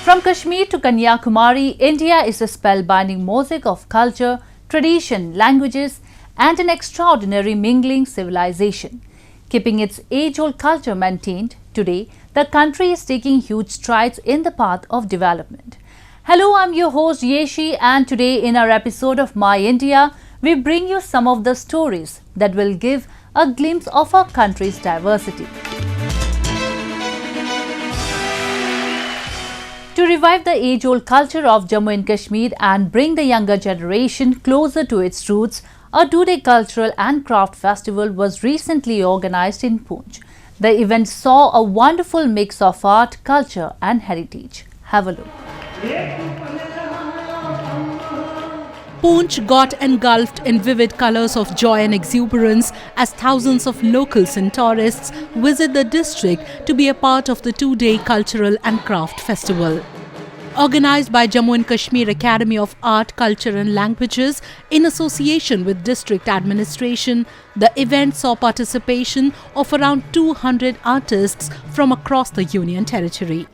From Kashmir to Kanyakumari, India is a spellbinding mosaic of culture, tradition, languages, and an extraordinary mingling civilization. Keeping its age-old culture maintained, today the country is taking huge strides in the path of development. Hello, I'm your host Yeshi, and today in our episode of My India, we bring you some of the stories that will give a glimpse of our country's diversity. To revive the age-old culture of Jammu and Kashmir and bring the younger generation closer to its roots, a two-day cultural and craft festival was recently organized in Poonch. The event saw a wonderful mix of art, culture and heritage. Have a look. Poonch got engulfed in vivid colours of joy and exuberance as thousands of locals and tourists visit the district to be a part of the two-day cultural and craft festival. Organised by Jammu and Kashmir Academy of Art, Culture and Languages in association with district administration, the event saw participation of around 200 artists from across the Union Territory.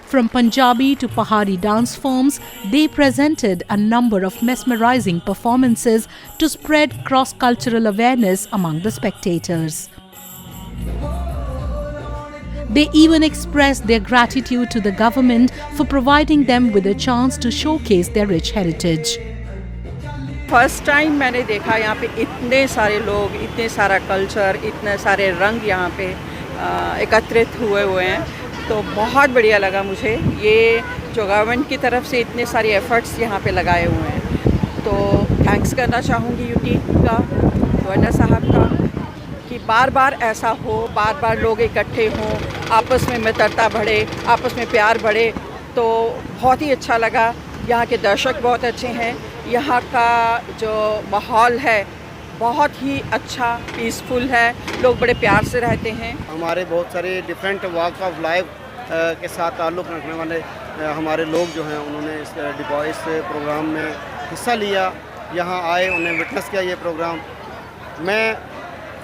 From Punjabi to Pahari dance forms, they presented a number of mesmerizing performances to spread cross-cultural awareness among the spectators. They even expressed their gratitude to the government for providing them with a chance to showcase their rich heritage. First time मैंने देखा यहाँ पे इतने सारे लोग, इतने सारा culture, इतने सारे रंग यहाँ पे एकत्रित हुए हैं, तो बहुत बढ़िया लगा मुझे। ये जो गवर्नमेंट की तरफ से इतने सारे एफर्ट्स यहाँ पे लगाए हुए हैं, तो थैंक्स करना चाहूँगी यूटी का, गवर्नर साहब का, कि बार बार ऐसा हो, बार बार लोग इकट्ठे हों, आपस में मित्रता बढ़े, आपस में प्यार बढ़े, तो बहुत ही अच्छा लगा। यहाँ के दर्शक बहुत अच्छे हैं, यहाँ का जो माहौल है बहुत ही अच्छा, पीसफुल है, लोग बड़े प्यार से रहते हैं। हमारे बहुत सारे डिफरेंट वॉक ऑफ लाइफ के साथ ताल्लुक़ रखने वाले हमारे लोग जो हैं, उन्होंने इस प्रोग्राम में हिस्सा लिया, यहाँ आए, उन्हें विटनेस किया ये प्रोग्राम। मैं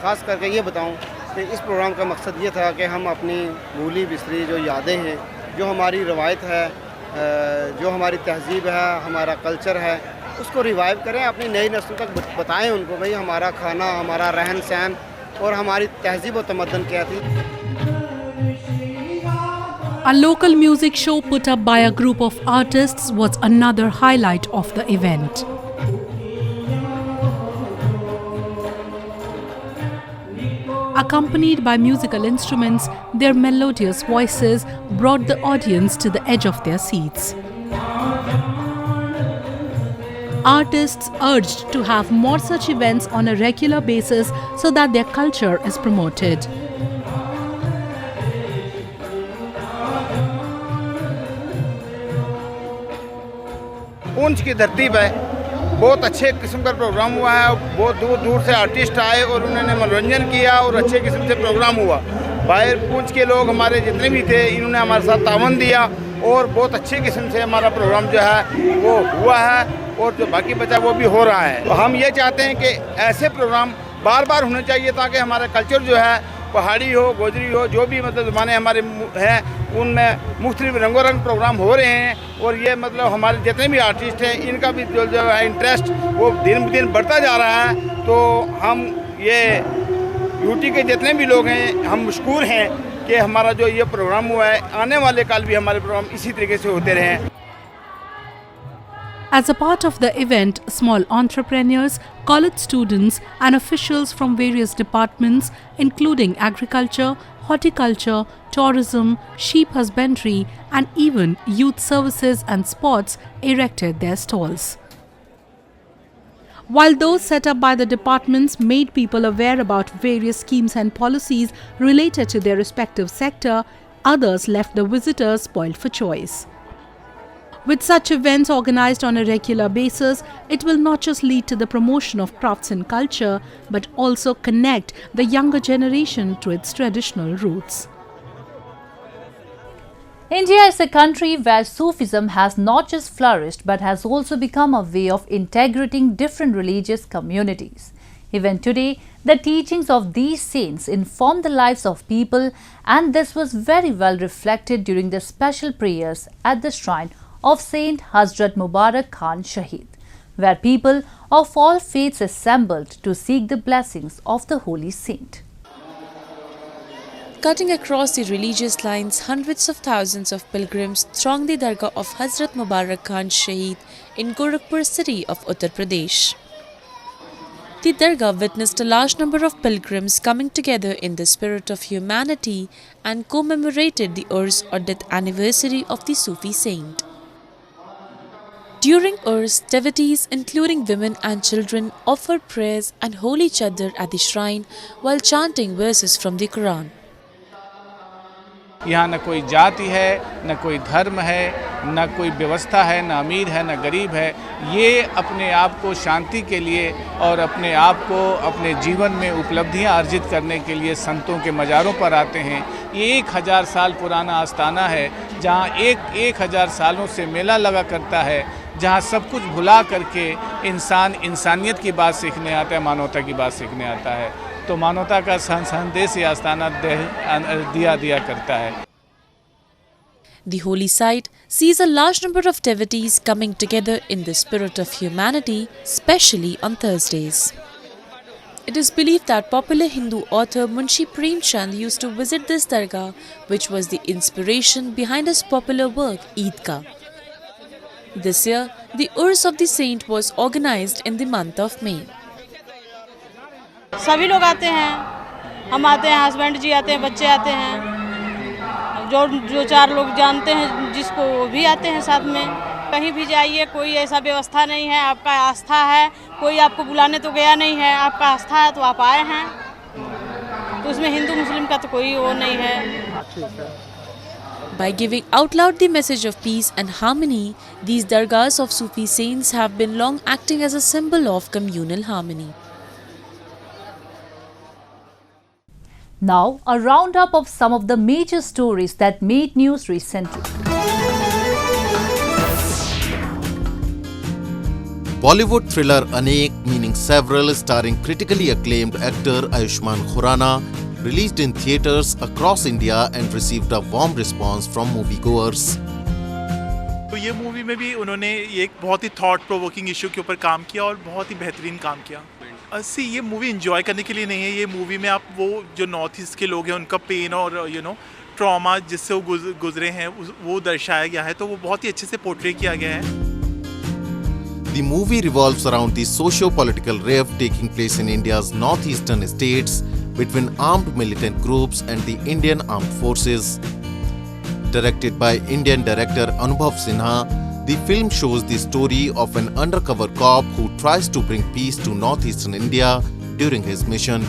ख़ास करके ये बताऊं कि इस प्रोग्राम का मकसद ये था कि हम अपनी भूली बिसरी जो यादें हैं, जो हमारी रवायत है, जो हमारी तहज़ीब है, हमारा कल्चर है, उसको रिवाइव करें, अपनी नई नस्लों तक बताएं उनको भाई हमारा खाना, हमारा रहन सहन और हमारी तहज़ीब और तमद्दन क्या थी। A local music show put up by a group of artists was another highlight of the event. Accompanied by musical instruments, their melodious voices brought the audience to the edge of their seats. Artists urged to have more such events on a regular basis so that their culture is promoted. पूंछ की धरती पर बहुत अच्छे किस्म का programme हुआ है, बहुत दूर दूर से आर्टिस्ट आए और उन्होंने मनोरंजन किया और अच्छे किस्म से प्रोग्राम हुआ। बाहर पूंछ के लोग हमारे जितने भी थे, इन्होंने हमारे साथ तावन दिया और बहुत अच्छे किस्म से हमारा प्रोग्राम जो है वो हुआ है और जो बाकी बचा वो भी हो रहा है। तो हम ये चाहते हैं कि ऐसे प्रोग्राम बार बार होने चाहिए ताकि हमारा कल्चर जो है, पहाड़ी हो, गोजरी हो, जो भी मतलब ज़माने हमारे हैं, उनमें मुख्तलिफ रंगों रंग प्रोग्राम हो रहे हैं और ये मतलब हमारे जितने भी आर्टिस्ट हैं, इनका भी जो है इंटरेस्ट वो दिन ब दिन बढ़ता जा रहा है। तो हम ये यूटी के जितने भी लोग हैं, हम मशकूर हैं कि हमारा जो ये प्रोग्राम हुआ है, आने वाले कल भी हमारे प्रोग्राम इसी तरीके से होते रहें। As a part of the event, small entrepreneurs, college students and officials from various departments including agriculture, horticulture, tourism, sheep husbandry and even youth services and sports erected their stalls. While those set up by the departments made people aware about various schemes and policies related to their respective sector, others left the visitors spoiled for choice. With such events organized on a regular basis, it will not just lead to the promotion of crafts and culture, but also connect the younger generation to its traditional roots. India is a country where Sufism has not just flourished but has also become a way of integrating different religious communities. Even today, the teachings of these saints inform the lives of people, and this was very well reflected during the special prayers at the shrine of Saint Hazrat Mubarak Khan Shahid, where people of all faiths assembled to seek the blessings of the holy saint. Cutting across the religious lines, hundreds of thousands of pilgrims throng the Dargah of Hazrat Mubarak Khan Shahid in Gorakhpur city of Uttar Pradesh. The Dargah witnessed a large number of pilgrims coming together in the spirit of humanity and commemorated the Urs or death anniversary of the Sufi saint. During Urs, devotees, including women and children, offered prayers and holy chadar at the shrine while chanting verses from the Quran. यहाँ न कोई जाति है, न कोई धर्म है, न कोई व्यवस्था है, न अमीर है, न गरीब है। ये अपने आप को शांति के लिए और अपने आप को अपने जीवन में उपलब्धियां अर्जित करने के लिए संतों के मज़ारों पर आते हैं। ये 1000 साल पुराना आस्थाना है, जहाँ 1000 सालों से मेला लगा करता है, जहाँ सब कुछ भुला करके इंसान इंसानियत की बात सीखने आता है, मानवता की बात सीखने आता है। तो मानवता का संदेश ये आस्थाना दिया करता है। The holy site sees a large number of devotees coming together in the spirit of humanity, especially on Thursdays. It is believed that popular Hindu author Munshi Premchand used to visit this dargah, which was the inspiration behind his popular work Eidgah. This year, the Urs of the saint was organized in the month of May. सभी लोग आते हैं, हम आते हैं, husband जी आते हैं, बच्चे आते हैं, जो 4 लोग जानते हैं जिसको वो भी आते हैं साथ में। कहीं भी जाइए, कोई ऐसा व्यवस्था नहीं है, आपका आस्था है, कोई आपको बुलाने तो गया नहीं है, आपका आस्था है तो आप आए हैं, तो उसमें हिंदू मुस्लिम का तो कोई वो नहीं है। By giving out loud the message of peace and harmony, these dargahs of Sufi saints have been long acting as a symbol of communal harmony. Now, a roundup of some of the major stories that made news recently. Bollywood thriller Anek, meaning several, starring critically acclaimed actor Ayushmann Khurrana, released in theatres across India and received a warm response from moviegoers. तो ये movie में भी उन्होंने एक बहुत ही thought provoking issue के ऊपर काम किया और बहुत ही बेहतरीन काम किया। ये मूवी एंजॉय करने के लिए नहीं है, ये मूवी में आप वो जो नॉर्थ ईस्ट के लोग हैं उनका पेन और ट्रॉमा जिससे वो गुजरे हैं वो दर्शाया गया है, तो वो बहुत ही अच्छे से पोर्ट्रे किया गया है। The movie revolves around the socio-political rift taking place in India's northeastern states between armed militant groups and the Indian Armed Forces. Directed by Indian director Anubhav Sinha, the film shows the story of an undercover cop who tries to bring peace to northeastern India during his mission.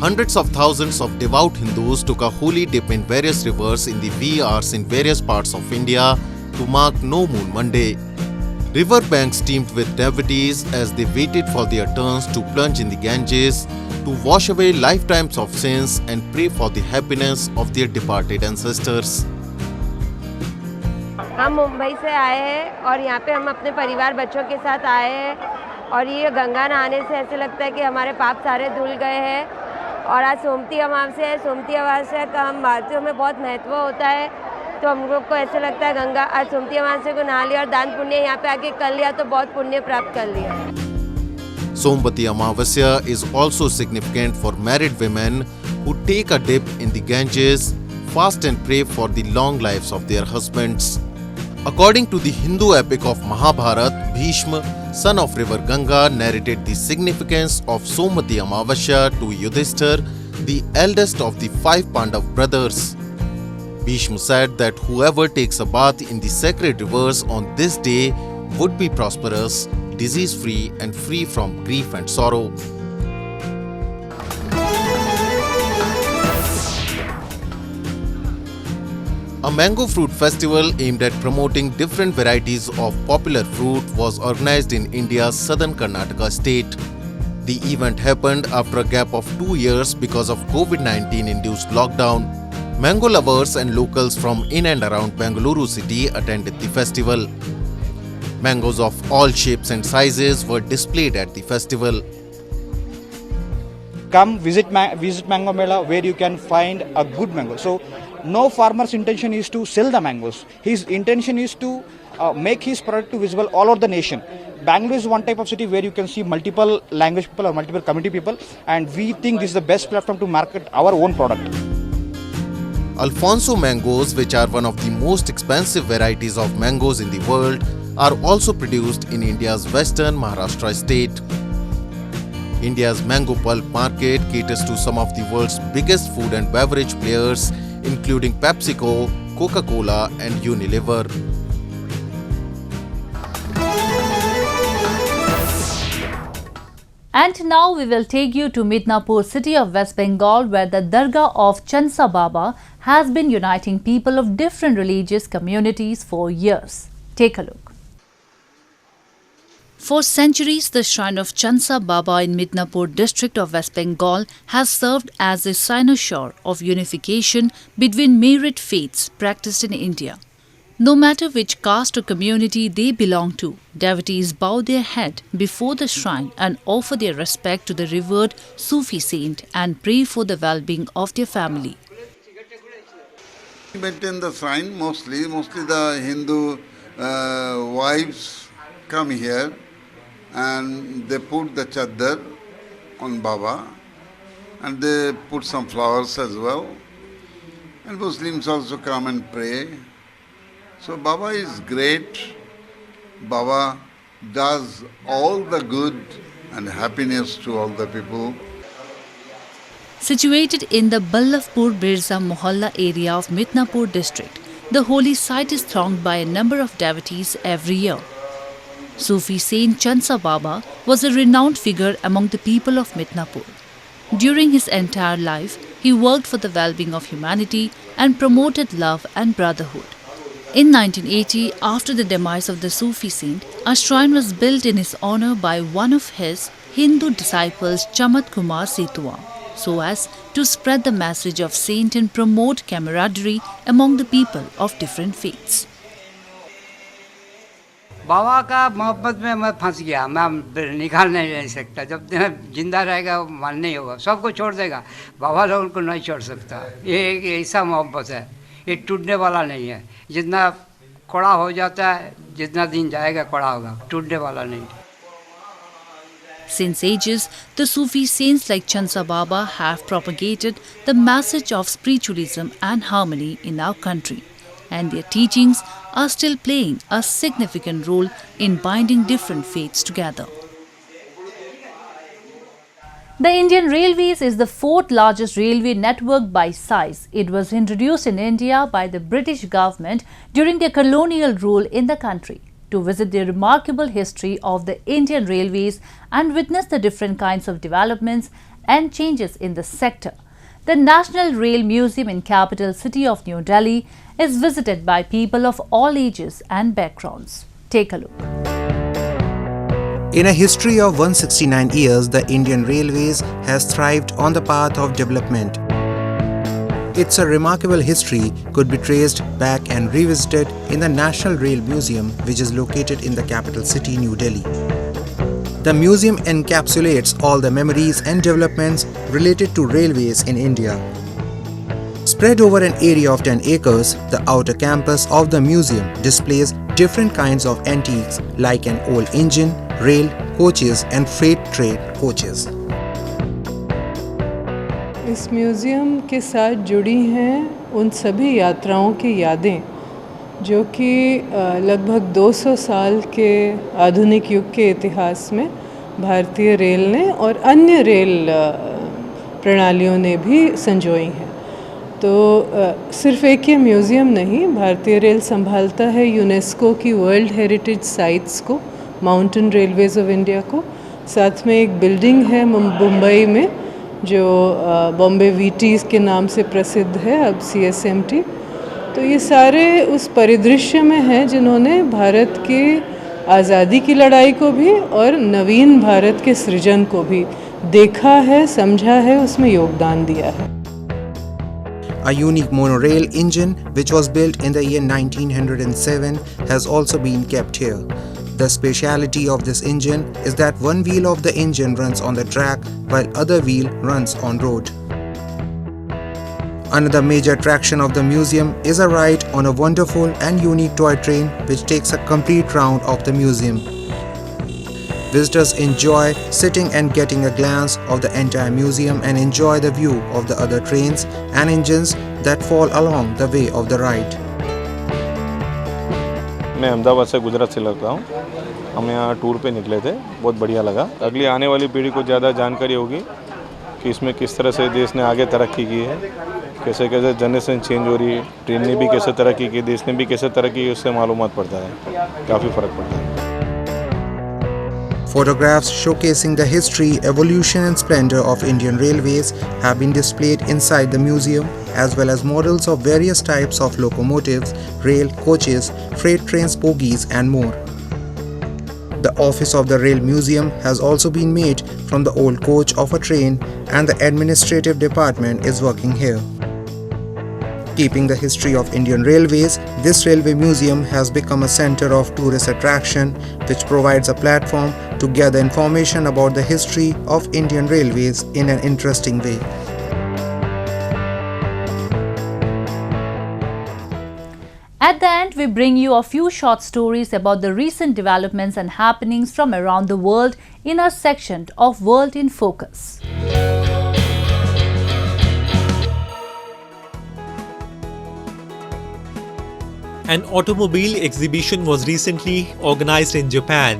Hundreds of thousands of devout Hindus took a holy dip in various rivers in the wee hours in various parts of India to mark No Moon Monday. River banks teemed with devotees as they waited for their turns to plunge in the Ganges, to wash away lifetimes of sins and pray for the happiness of their departed ancestors. हम मुंबई से आए हैं और यहाँ पे हम अपने परिवार बच्चों के साथ आए हैं और ये गंगा नहाने से ऐसे लगता है कि हमारे पाप सारे धुल गए हैं। और आज सोमती अमावस्या है, सोमती अमावस्या का हम भारतीयों में बहुत महत्व होता है, तो हम लोग को ऐसे लगता है गंगा आज सोमती अमावस्या को नहा लिया और दान पुण्य यहाँ पे आके कर लिया तो बहुत पुण्य प्राप्त कर लिया। Somvati Amavasya is also significant for married women who take a dip in the Ganges, fast and pray for the long lives of their husbands. According to the Hindu epic of Mahabharata, Bhishma, son of river Ganga, narrated the significance of Somvati Amavasya to Yudhishthir, the eldest of the 5 Pandav brothers. Bhishma said that whoever takes a bath in the sacred rivers on this day would be prosperous, disease-free and free from grief and sorrow. A mango fruit festival aimed at promoting different varieties of popular fruit was organized in India's southern Karnataka state. The event happened after a gap of 2 years because of COVID-19 induced lockdown. Mango lovers and locals from in and around Bengaluru city attended the festival. Mangoes of all shapes and sizes were displayed at the festival. Come visit Mango Mela where you can find a good mango. So no farmer's intention is to sell the mangoes. His intention is to make his product visible all over the nation. Bangalore is one type of city where you can see multiple language people or multiple community people, and we think this is the best platform to market our own product. Alfonso mangoes, which are one of the most expensive varieties of mangoes in the world, are also produced in India's western Maharashtra state. India's mango pulp market caters to some of the world's biggest food and beverage players, including PepsiCo, Coca-Cola and Unilever. And now we will take you to Midnapur city of West Bengal, where the Dargah of Chansa Baba has been uniting people of different religious communities for years. Take a look. For centuries, the shrine of Chansa Baba in Midnapur district of West Bengal has served as a cynosure of unification between myriad faiths practiced in India. No matter which caste or community they belong to, devotees bow their head before the shrine and offer their respect to the revered Sufi saint and pray for the well-being of their family. Maintain the shrine mostly the Hindu wives come here and they put the chadar on Baba and they put some flowers as well, and Muslims also come and pray. So Baba is great. Baba does all the good and happiness to all the people. Situated in the Ballafpur Birza Mohalla area of Midnapur district, the holy site is thronged by a number of devotees every year. Sufi saint Chansa Baba was a renowned figure among the people of Midnapur. During his entire life, he worked for the well-being of humanity and promoted love and brotherhood. In 1980, after the demise of the Sufi saint, a shrine was built in his honor by one of his Hindu disciples, Chamat Kumar Setua, so as to spread the message of saint and promote camaraderie among the people of different faiths. बाबा का मोहब्बत में मैं फंस गया, मैं निकाल नहीं सकता. जब तक जिंदा रहेगा मान नहीं होगा, सबको छोड़ देगा, बाबा लोगों को नहीं छोड़ सकता. ये एक ऐसा मोहब्बत है, ये टूटने वाला नहीं है. जितना कड़ा हो जाता है, जितना दिन जाएगा कड़ा होगा, टूटने वाला नहीं. Since ages, the Sufi saints like Chansa Baba have propagated the message of spiritualism and harmony in our country, and their teachings are still playing a significant role in binding different faiths together. The Indian Railways is the fourth largest railway network by size. It was introduced in India by the British government during their colonial rule in the country. To visit the remarkable history of the Indian Railways and witness the different kinds of developments and changes in the sector, the National Rail Museum in capital city of New Delhi is visited by people of all ages and backgrounds. Take a look. In a history of 169 years, the Indian Railways has thrived on the path of development. Its a remarkable history could be traced back and revisited in the National Rail Museum, which is located in the capital city, New Delhi. The museum encapsulates all the memories and developments related to railways in India. Spread over an area of 10 acres, the outer campus of the museum displays different kinds of antiques like an old engine, rail, coaches and freight train coaches. इस museum के साथ जुड़ी हैं उन सभी यात्राओं की यादें जो कि लगभग 200 साल के आधुनिक युग के इतिहास में भारतीय रेल ने और अन्य रेल प्रणालियों ने भी संजोई हैं. तो सिर्फ एक ये म्यूज़ियम नहीं, भारतीय रेल संभालता है यूनेस्को की वर्ल्ड हेरिटेज साइट्स को, माउंटेन रेलवेज़ ऑफ इंडिया को. साथ में एक बिल्डिंग है मुंबई में जो बॉम्बे वीटीज़ के नाम से प्रसिद्ध है, अब CSMT. तो ये सारे उस परिदृश्य में हैं जिन्होंने भारत के आज़ादी की लड़ाई को भी और नवीन भारत के सृजन को भी देखा है, समझा है, उसमें योगदान दिया है. A unique monorail engine, which was built in the year 1907, has also been kept here. The speciality of this engine is that one wheel of the engine runs on the track while other wheel runs on road. Another major attraction of the museum is a ride on a wonderful and unique toy train which takes a complete round of the museum. Visitors enjoy sitting and getting a glance of the entire museum and enjoy the view of the other trains and engines that fall along the way of the ride. मैं अहमदाबाद से गुजरात से लड़का हूँ। हम यहाँ tour पे निकले थे, बहुत बढ़िया लगा। अगली आने वाली पीढ़ी को ज़्यादा जानकारी होगी कि इसमें किस तरह से देश ने आगे तरक्की की है, कैसे कैसे जनरेशन चेंज हो रही है, ट्रेन ने भी कैसे तरक्की की, देश ने भी कैसे तरक्की की, उससे मालूमात पड़ता है, काफ़ी फ़र्क पड़ता है। Photographs showcasing the history, evolution and splendor of Indian Railways have been displayed inside the museum, as well as models of various types of locomotives, rail coaches, freight trains, bogies and more. The office of the Rail Museum has also been made from the old coach of a train, and the administrative department is working here. Keeping the history of Indian Railways, this railway museum has become a center of tourist attraction, which provides a platform to gather information about the history of Indian Railways in an interesting way. At the end, we bring you a few short stories about the recent developments and happenings from around the world in our section of World in Focus. An automobile exhibition was recently organized in Japan.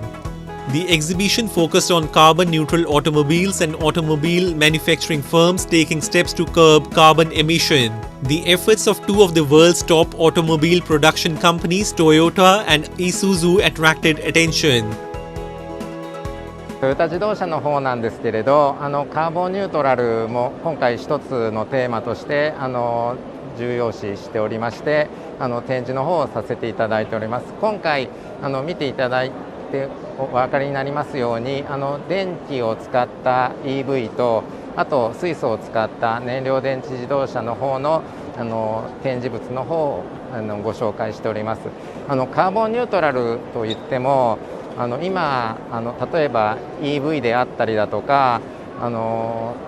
The exhibition focused on carbon-neutral automobiles and automobile manufacturing firms taking steps to curb carbon emission. The efforts of two of the world's top automobile production companies, Toyota and Isuzu, attracted attention. トヨタ自動車の方なんですけれど、カーボンニュートラルも今回一つのテーマとして重要視しておりまして、展示の方をさせていただいております。今回見ていただいてお分かりになりますように、電気を使った EV と、あと水素を使った燃料電池自動車の方の展示物の方をご紹介しております。カーボンニュートラルといっても、今例えば EV であったりだとか、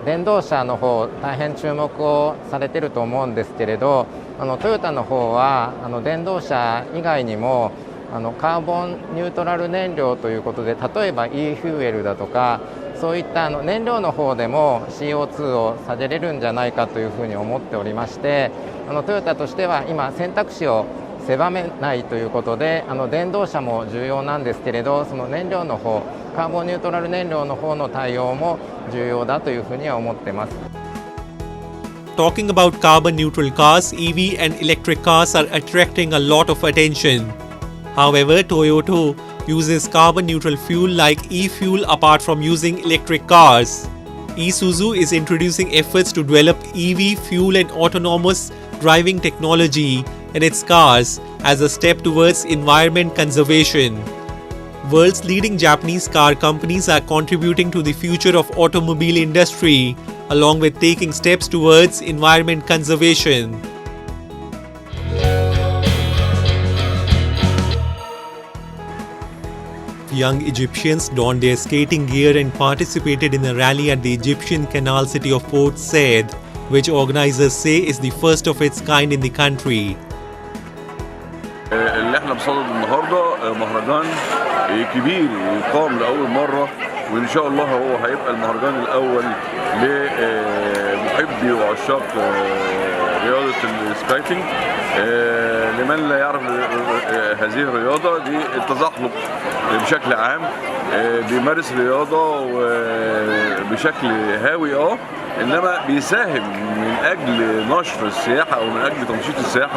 電動車の方大変注目をされていると思うんですけれど、トヨタの方は電動車以外にもカーボンニュートラル燃料ということで、例えば e フューエルだとか、そういった燃料の方でも CO2 を下げれるんじゃないかというふうに思っておりまして、トヨタとしては今選択肢を狭めないということで、電動車も重要なんですけれど、その燃料の方、カーボンニュートラル燃料の方の対応も重要だというふうには思っています。Talking about carbon neutral cars, EV and electric cars are attracting a lot of attention. However, Toyota uses carbon neutral fuel like e-fuel apart from using electric cars. Isuzu is introducing efforts to develop EV fuel and autonomous driving technology in its cars as a step towards environment conservation. World's leading Japanese car companies are contributing to the future of automobile industry along with taking steps towards environment conservation. Young Egyptians donned their skating gear and participated in a rally at the Egyptian canal city of Port Said, which organizers say is the first of its kind in the country. اللي احنا بصدد النهارده مهرجان كبير يقام لاول مره، وان شاء الله هو هيبقى المهرجان الاول لمحبي وعشاق رياضه السكايتنج. لمن لا يعرف هذه الرياضه دي التزحلق بشكل عام، بيمارس رياضه بشكل هاوي انما بيساهم من اجل نشر السياحه او من اجل تنشيط السياحه